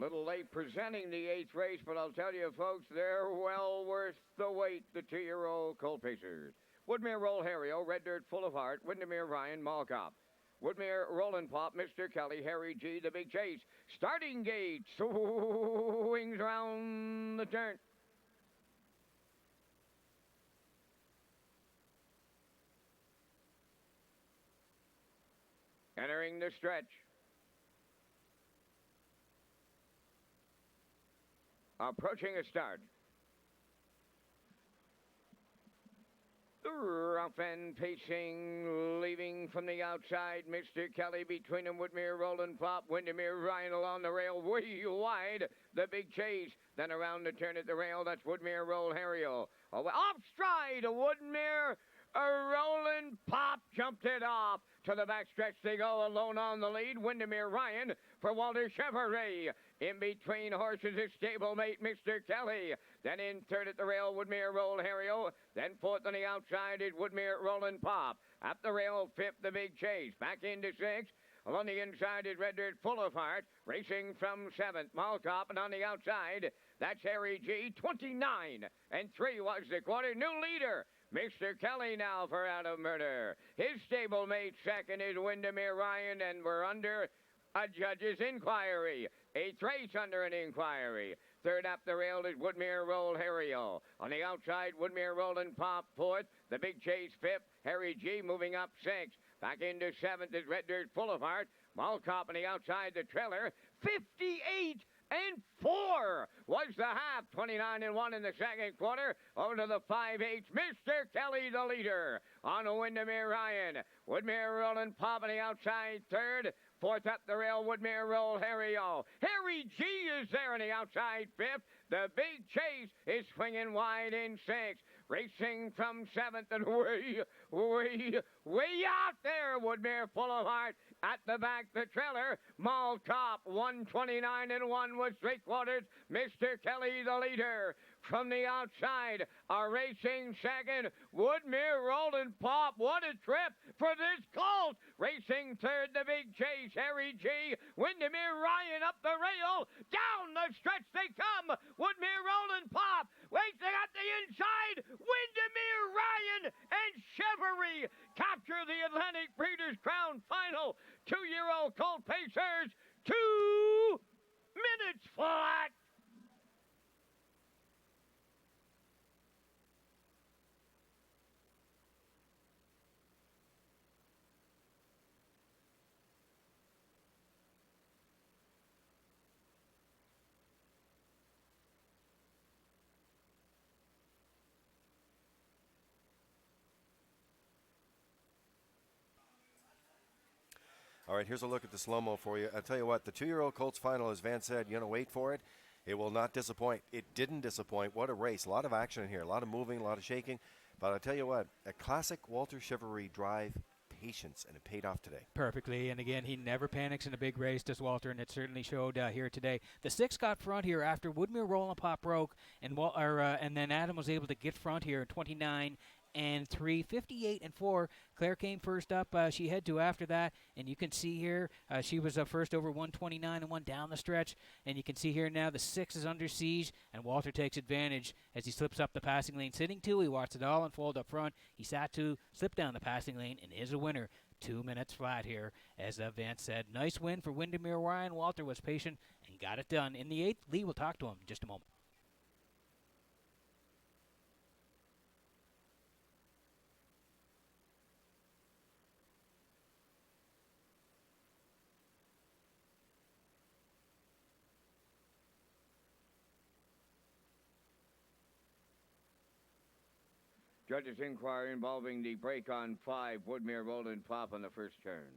Little late presenting the 8th race, but I'll tell you, folks, they're well worth the wait, the 2-year-old Colt Pacers. Woodmere Roll Harrio, Red Dirt Full of Heart, Windermere Ryan, Mall Cop. Woodmere Rollin' Pop, Mr. Kelly, Harry G, The Big Chase. Starting gate, swings round the turn. Entering the stretch. Approaching a start. Rough and pacing, leaving from the outside. Mr. Kelly between them. Woodmere Rollin' Pop. Windermere Ryan along the rail, way wide. The Big Chase. Then around the turn at the rail. That's Woodmere Roll Harrio. Off stride. Woodmere Rollin' Pop jumped it off. To the backstretch they go, alone on the lead. Windermere Ryan for Walter Chevrolet. In between horses is stablemate Mr. Kelly. Then in third at the rail, Woodmere Roll Harrio. Then fourth on the outside is Woodmere Rollin' Pop. At the rail, fifth, the Big Chase. Back into sixth. Along the inside is Red Dirt Full of Heart. Racing from seventh, Mall Cop. And on the outside, that's Harry G. 29 and 3 was the quarter. New leader. Mr. Kelly now for Out of Murder. His stablemate second is Windermere Ryan, and we're under a judge's inquiry. 8th race under an inquiry. Third up the rail is Woodmere Roll Harrio. On the outside, Woodmere Rollin' Pop fourth. The Big Chase fifth. Harry G moving up sixth. Back into seventh is Red Dirt Full of Heart. Mall Cop on the outside, the trailer. 58 and 4 was the half. 29 and 1 in the second quarter. Over to the 5/8. Mr. Kelly, the leader. On Windermere Ryan. Woodmere Rollin' Pop on the outside third. Fourth up the rail, Woodmere Roll Harrio. Harry G is there on the outside fifth. The Big Chase is swinging wide in sixth. Racing from seventh and way out there. Woodmere Full of Heart at the back. The trailer, Mall Cop, 129 and 1 with 3/4. Mr. Kelly, the leader. From the outside, a racing second, Woodmere Rollin' Pop. What a trip for this Colt. Racing third, the Big Chase, Harry G. Windermere Ryan up the rail. Down the stretch they come. Woodmere Rollin' Pop. Wait, they got the inside. Windermere Ryan and Chevrolet capture the Atlantic Breeders' Crown Final. 2-year-old Colt Pacers, 2 minutes flat. All right, here's a look at the slow-mo for you. I'll tell you what, the 2-year-old Colts final, as Van said, you're going to wait for it. It will not disappoint. It didn't disappoint. What a race. A lot of action in here. A lot of moving, a lot of shaking. But I'll tell you what, a classic Walter Chevrolet drive, patience, and it paid off today. Perfectly. And again, he never panics in a big race, does Walter, and it certainly showed here today. The 6 got front here after Woodmere Rollin' Pop broke, and then Adam was able to get front here at 29 and 3, 58 and 4. Claire came first up. She had to after that, and you can see here she was first over 129 and 1 down the stretch, and you can see here now the 6 is under siege, and Walter takes advantage as he slips up the passing lane. Sitting 2, he watched it all unfold up front. He sat 2, slipped down the passing lane, and is a winner. 2 minutes flat here, as Vance said. Nice win for Windermere Ryan. Walter was patient and got it done. In the 8th, Lee will talk to him in just a moment. Judge's inquiry involving the break on 5, Woodmere Rollin' Pop on the first turn.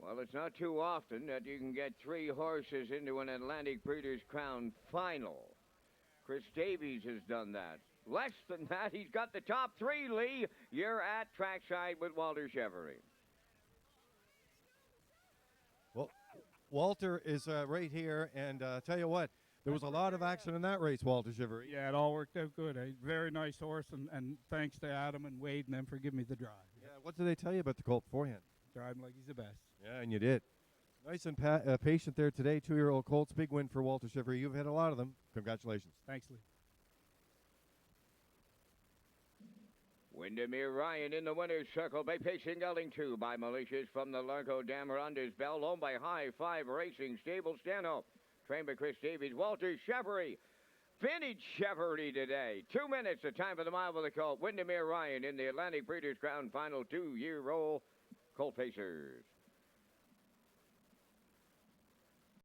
Well, it's not too often that you can get 3 horses into an Atlantic Breeders' Crown final. Chris Davies has done that. Less than that, he's got the top 3, Lee. You're at trackside with Walter Chevrolet. Well, Walter is right here, and tell you what, there was a lot of action in that race, Walter Chevrolet. Yeah, it all worked out good. A very nice horse, and thanks to Adam and Wade and them for giving me the drive. Yeah, what did they tell you about the colt beforehand? Drive him like he's the best. Yeah, and you did. Nice and patient there today. 2-year-old colts. Big win for Walter Chevrolet. You've had a lot of them. Congratulations. Thanks, Lee. Windermere Ryan in the winner's circle by Pacing Gelding 2 by Malicious from the Largo Dam Ronda's Bell, owned by High Five Racing Stable Stano. Trained by Chris Davies, Walter Chevrolet. Vintage Chevrolet today. 2 minutes, the time for the mile with the colt. Windermere Ryan in the Atlantic Breeders' Crown final 2-year-old Colt Pacers.